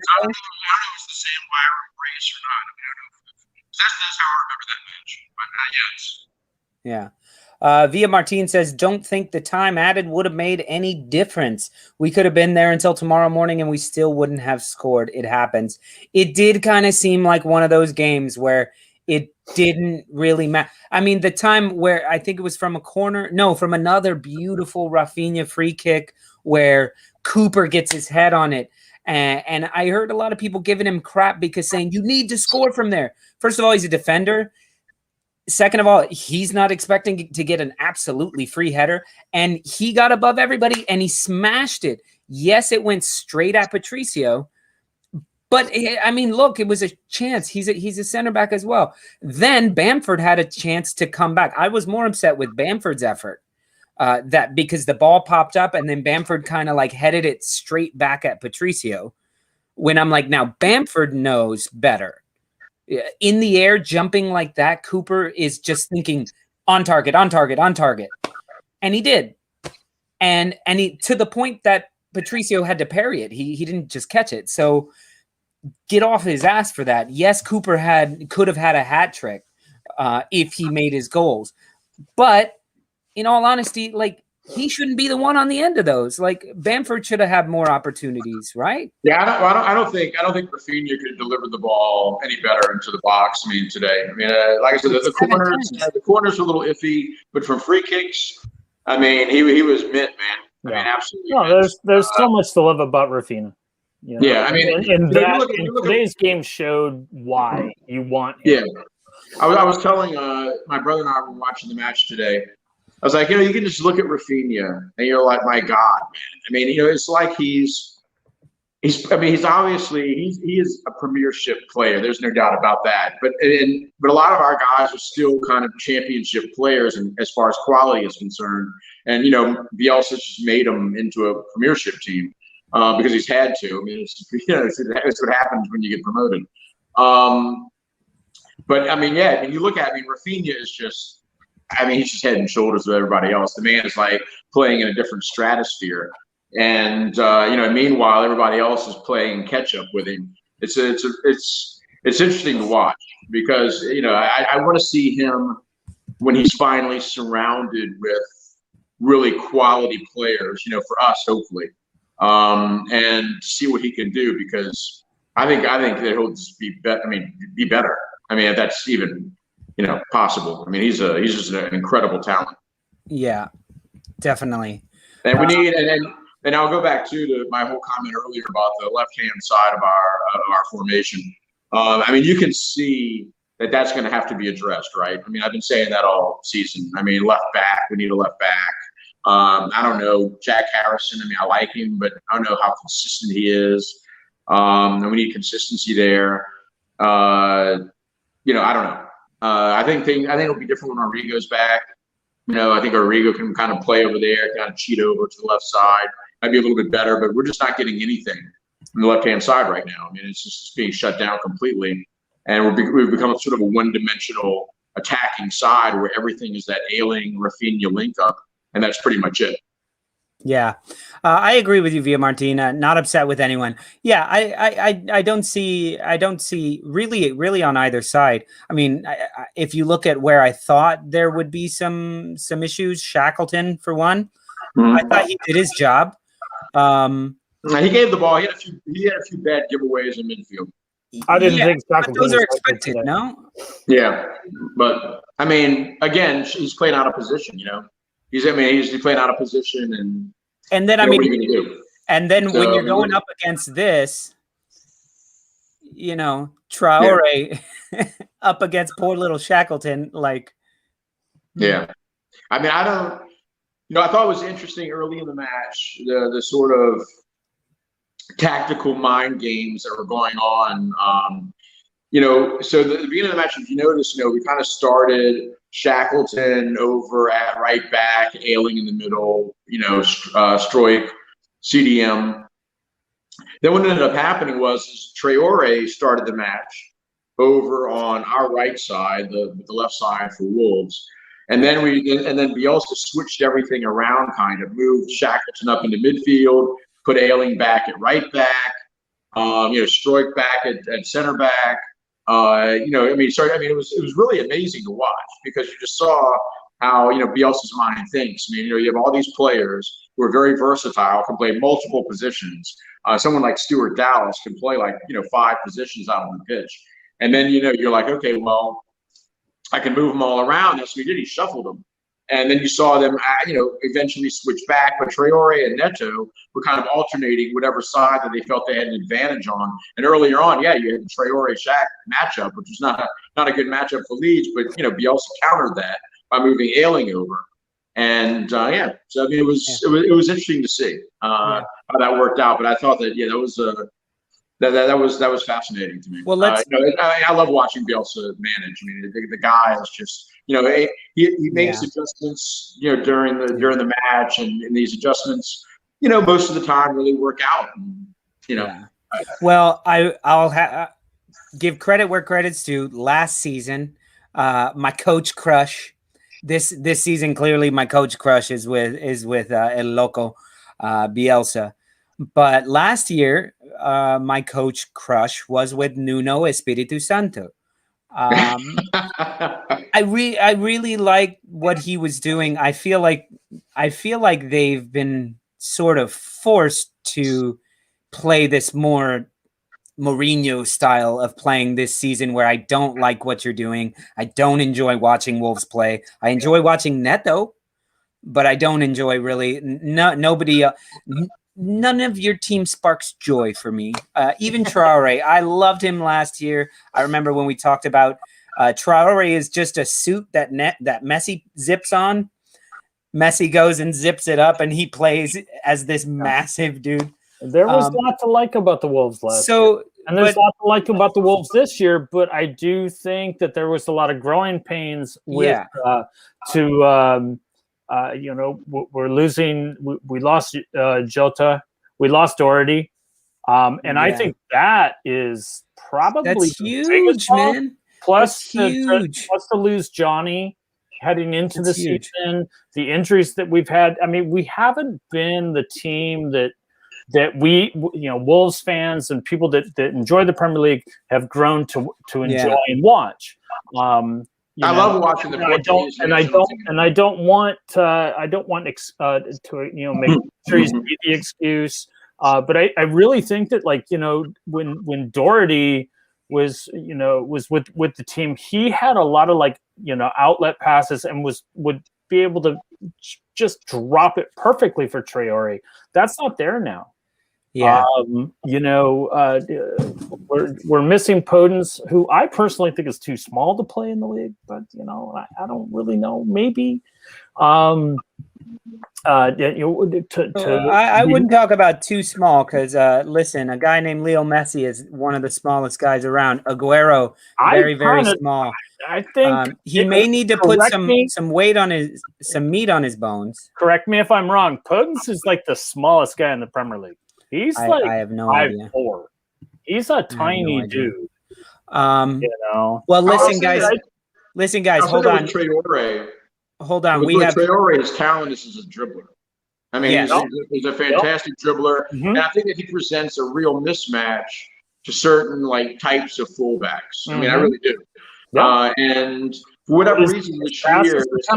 same Byram brace or not. I mean, I don't know if that's how I remember that match, but not yet. Yeah. Via Martin says, don't think the time added would have made any difference. We could have been there until tomorrow morning and we still wouldn't have scored. It happens. It did kind of seem like one of those games where it didn't really matter. I mean, the time where I think it was from from another beautiful Rafinha free kick where Cooper gets his head on it. And I heard a lot of people giving him crap because saying you need to score from there. First of all, he's a defender. Second of all, he's not expecting to get an absolutely free header, and he got above everybody and he smashed it. Yes, it went straight at Patricio, but I mean, look, it was a chance. He's a center back as well. Then Bamford had a chance to come back. I was more upset with Bamford's effort that because the ball popped up and then Bamford kind of like headed it straight back at Patricio. When I'm like, now Bamford knows better. In the air, jumping like that, Cooper is just thinking on target. And he did. And he, to the point that Patricio had to parry it. He didn't just catch it. So get off his ass for that. Yes, Cooper could have had a hat trick if he made his goals. But in all honesty, like, he shouldn't be the one on the end of those. Like, Bamford should have had more opportunities, right? Yeah, I don't think Rafinha could deliver the ball any better into the box. I mean, today. I mean, like I said, the corners were a little iffy, but from free kicks, I mean, he was mint, man. I mean, absolutely. No, there's so much to love about Rafinha. You know? Yeah, I mean, and today's game showed why you want him. Yeah, I was telling my brother and I were watching the match today. I was like, you can just look at Rafinha and you're like, my God, man. I mean, it's like he's obviously he is a premiership player. There's no doubt about that. But a lot of our guys are still kind of championship players, and as far as quality is concerned. And Bielsa just made him into a premiership team because he's had to. I mean, it's what happens when you get promoted. But I mean, yeah, when you look at Rafinha is just. I mean, he's just head and shoulders with everybody else. The man is like playing in a different stratosphere, and meanwhile, everybody else is playing catch up with him. It's interesting to watch because I want to see him when he's finally surrounded with really quality players. For us, hopefully, and see what he can do because I think that he'll just be better. I mean, be better. I mean, if that's even. Possible. I mean, he's just an incredible talent. Yeah, definitely. And we need, and I'll go back to my whole comment earlier about the left-hand side of our formation. I mean, you can see that that's going to have to be addressed, right? I mean, I've been saying that all season. I mean, left back, we need a left back. I don't know, Jack Harrison. I mean, I like him, but I don't know how consistent he is. And we need consistency there. I don't know. I think it'll be different when Arrigo's back. I think Arrigo can kind of play over there, kind of cheat over to the left side. Might be a little bit better, but we're just not getting anything on the left-hand side right now. I mean, it's just being shut down completely. And we've become sort of a one-dimensional attacking side where everything is that ailing Rafinha link-up, and that's pretty much it. Yeah, I agree with you, Via Martina. Not upset with anyone. Yeah, I don't see really on either side. I mean, if you look at where I thought there would be some issues, Shackleton for one, I thought he did his job. He gave the ball. He had a few bad giveaways in midfield. I didn't think but those are expected, no? Yeah, but I mean, again, he's playing out of position. You know, he's playing out of position, and then I mean, what are you gonna do? And then when you're going up against this, you know, Traore up against poor little Shackleton, like. Yeah, I mean, I don't. You know, I thought it was interesting early in the match, the sort of tactical mind games that were going on. You know, so the beginning of the match, if you notice, you know, we kind of started Shackleton over at right back, Ailing in the middle, you know, Stroik, CDM. Then what ended up happening was Traore started the match over on our right side, the left side for Wolves. And then Bielsa switched everything around, kind of moved Shackleton up into midfield, put Ailing back at right back, you know, Stroik back at center back. You know, I mean, it was really amazing to watch because you just saw how, you know, Bielsa's mind thinks. I mean, you know, you have all these players who are very versatile, can play multiple positions. Someone like Stuart Dallas can play like, you know, 5 positions out on the pitch. And then, you know, you're like, okay, well, I can move them all around. That's what he did. He shuffled them. And then you saw them, you know, eventually switch back. But Traore and Neto were kind of alternating whatever side that they felt they had an advantage on. And earlier on, yeah, you had the Traore-Shack matchup, which was not a good matchup for Leeds. But, you know, Bielsa countered that by moving Ailing over. And, yeah, so, I mean, it was interesting to see how that worked out. But I thought that, yeah, that was that was fascinating to me. Well, you know, I love watching Bielsa manage. I mean, the guy is just, you know, he makes adjustments, you know, during the match, and these adjustments, you know, most of the time really work out. And, you know, well, I'll give credit where credit's due. Last season, my coach crush. This season, clearly, my coach crush is with El Loco, Bielsa. But last year, my coach crush was with Nuno Espiritu Santo. I really like what he was doing. I feel like they've been sort of forced to play this more Mourinho style of playing this season, where I don't like what you're doing. I don't enjoy watching Wolves play. I enjoy watching Neto, but I don't enjoy really nobody. None of your team sparks joy for me. Even Traore, I loved him last year. I remember when we talked about Traore is just a suit that Messi zips on. Messi goes and zips it up, and he plays as this massive dude. There was a lot to like about the Wolves last year. And there's a lot to like about the Wolves this year, but I do think that there was a lot of growing pains with you know, we're losing. We lost Jota. We lost Doherty, and I think that is probably huge, man. Plus, plus to lose Johnny heading into the season, the injuries that we've had. I mean, we haven't been the team that we, you know, Wolves fans and people that enjoy the Premier League have grown to enjoy and watch. I love watching the Portuguese. I don't want to you know, make injuries be the excuse. But I really think that, like, you know, when Doherty was with the team, he had a lot of, like, you know, outlet passes and would be able to just drop it perfectly for Traore. That's not there now. Yeah. You know, we're missing Podence, who I personally think is too small to play in the league, but, you know, I don't really know. Maybe. I wouldn't talk about too small, because listen, a guy named Leo Messi is one of the smallest guys around. Aguero, very small. I think he may need to put some weight on some meat on his bones. Correct me if I'm wrong. Podence is like the smallest guy in the Premier League. He's I have no idea. 5'4". He's a tiny dude. You know. Well, listen, guys. Hold on. Traore. Hold on. Traore's talent is as a dribbler. I mean, Yes. he's a fantastic dribbler, and I think that he presents a real mismatch to certain like types of fullbacks. I mean, I really do. And for whatever reason this year, there's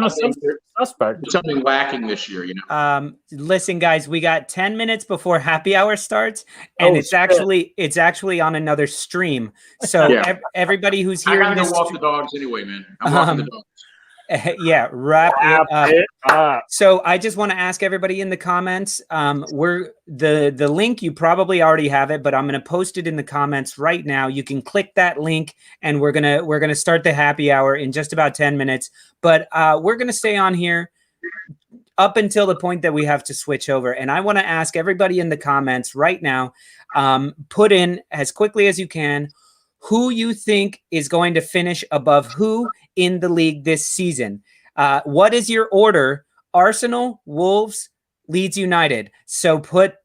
something lacking this year, you know. Listen, guys, we got 10 minutes before happy hour starts, and it's actually on another stream. So everybody who's here, I gotta go walk the dogs anyway, man. I'm walking the dogs. Yeah, wrap it up. So I just want to ask everybody in the comments, we're the link, you probably already have it, but I'm going to post it in the comments right now. You can click that link, and we're going to start the happy hour in just about 10 minutes. But we're going to stay on here up until the point that we have to switch over. And I want to ask everybody in the comments right now, put in as quickly as you can who you think is going to finish above who in the league this season. What is your order? Arsenal, Wolves, Leeds United. So put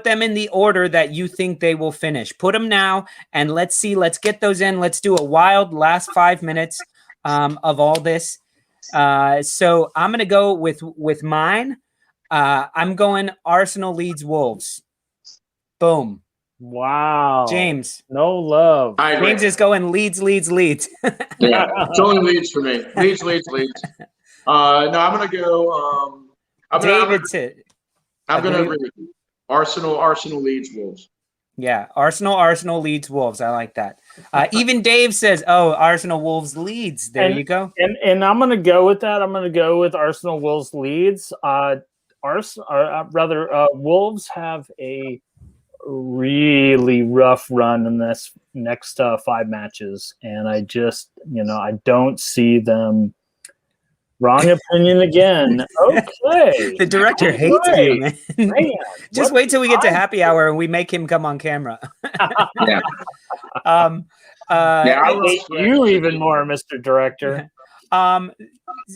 them in the order that you think they will finish. Put them now, and let's see. Let's get those in. Let's do a wild last 5 minutes of all this. So I'm going to go with mine. I'm going Arsenal, Leeds, Wolves. Boom. Wow. James. No love. James is going Leeds. Yeah, it's only Leeds for me. Leeds. No, I'm going to go. I'm going to agree with you. Arsenal, Leeds, Wolves. Yeah, Arsenal, Leeds, Wolves. I like that. Even Dave says, "Oh, Arsenal, Wolves, Leeds." There you go. And I'm going to go with that. I'm going to go with Arsenal, Wolves, Leeds. Wolves have a really rough run in this next 5 matches, and I just, I don't see them. Wrong opinion again. Okay. The director hates you, man. Just wait till we get to happy hour and we make him come on camera. I hate you even more, Mr. Director.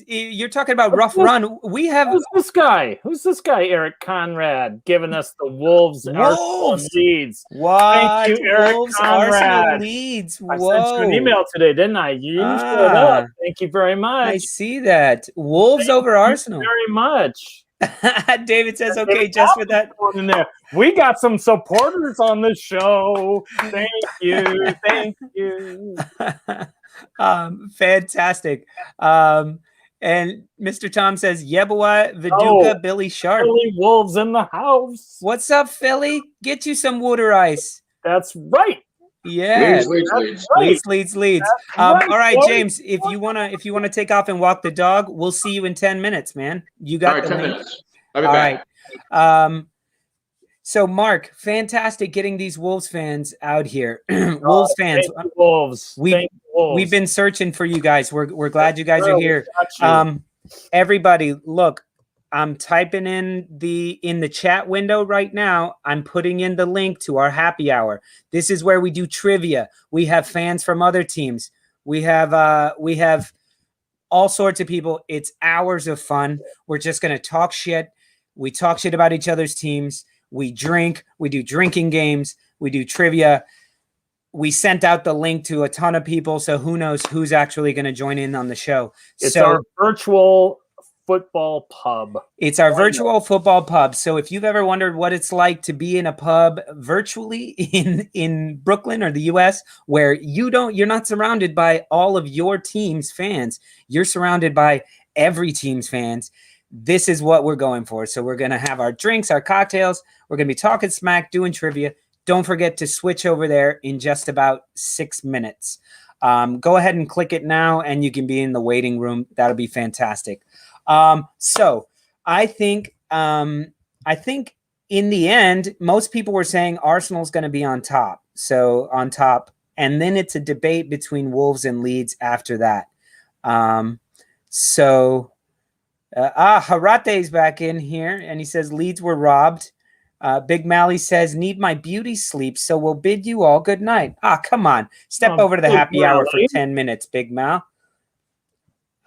You're talking about rough run. We have who's this guy, Eric Conrad, giving us the Wolves. Arsenal, Leeds. What? Thank you, Eric Wolves, Conrad. Arsenal, Leeds. I sent you an email today, didn't I? You showed up. Thank you very much. I see that. Wolves over Arsenal. Very much. David says, "Okay, just for that." We got some supporters on the show. Thank you. Fantastic. And Mr. Tom says, "Yeboah, Viduka, Billy Sharp, Philly Wolves in the house. What's up, Philly? Get you some water ice." That's right. Yeah, Leeds. All right, boy. James. If you wanna take off and walk the dog, we'll see you in 10 minutes, man. You got 10 minutes. I'll be back. Right. So Mark, fantastic getting these Wolves fans out here. Wolves fans. Wolves. We've been searching for you guys. We're glad you guys are here. Everybody, look, I'm typing in the chat window right now. I'm putting in the link to our happy hour. This is where we do trivia. We have fans from other teams. We have all sorts of people. It's hours of fun. We're just gonna talk shit. We talk shit about each other's teams. We drink. We do drinking games. We do trivia. We sent out the link to a ton of people, so who knows who's actually going to join in on the show. It's our virtual football pub. It's our virtual football pub. So if you've ever wondered what it's like to be in a pub virtually in Brooklyn or the US, where you're not surrounded by all of your team's fans, you're surrounded by every team's fans. This is what we're going for. So we're going to have our drinks, our cocktails. We're going to be talking smack, doing trivia. Don't forget to switch over there in just about 6 minutes. Go ahead and click it now, and you can be in the waiting room. That'll be fantastic. So I think in the end, most people were saying Arsenal's going to be on top. So on top, and then it's a debate between Wolves and Leeds after that. Harate's back in here, and he says Leeds were robbed. Big Mally says, "Need my beauty sleep, so we'll bid you all good night." Come on. Step over to the happy hour for 10 minutes, Big Mal.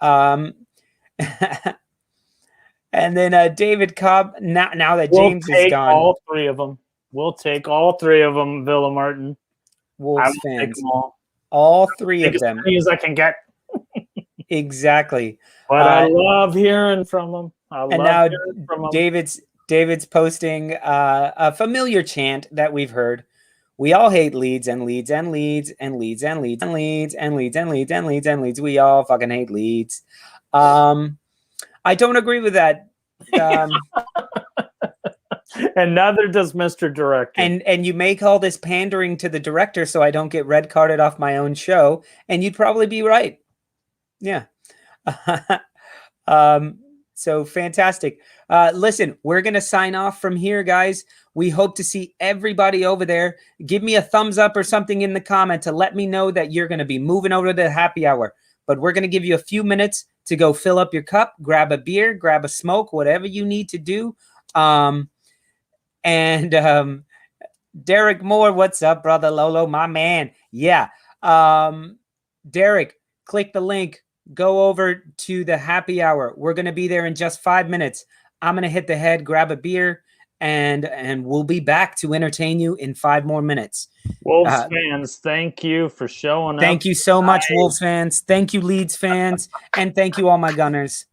And then David Cobb, now that James is gone. All three of them. We'll take all three of them, Villa Martin. Wolves fans. All three of them. As many as I can get. Exactly. But I love hearing from them. David's David's posting a familiar chant that we've heard. We all hate Leeds and Leeds and Leeds and Leeds and Leeds and Leeds and Leeds and Leeds and Leeds and Leeds. We all fucking hate Leeds. I don't agree with that. And neither does Mr. Director. And you make all this pandering to the director so I don't get red carded off my own show. And you'd probably be right. Yeah. So fantastic. Listen, we're going to sign off from here, guys. We hope to see everybody over there. Give me a thumbs up or something in the comment to let me know that you're going to be moving over to the happy hour. But we're going to give you a few minutes to go fill up your cup, grab a beer, grab a smoke, whatever you need to do. Derek Moore, what's up, brother Lolo, my man? Yeah. Derek, click the link. Go over to the happy hour. We're going to be there in just 5 minutes. I'm going to hit the head, grab a beer, and we'll be back to entertain you in 5 more minutes. Wolves fans, thank you for showing up. Thank you so much, Wolves fans. Thank you, Leeds fans. And thank you, all my Gunners.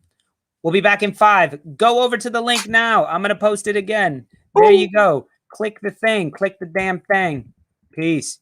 We'll be back in 5. Go over to the link now. I'm going to post it again. There you go. Click the thing. Click the damn thing. Peace.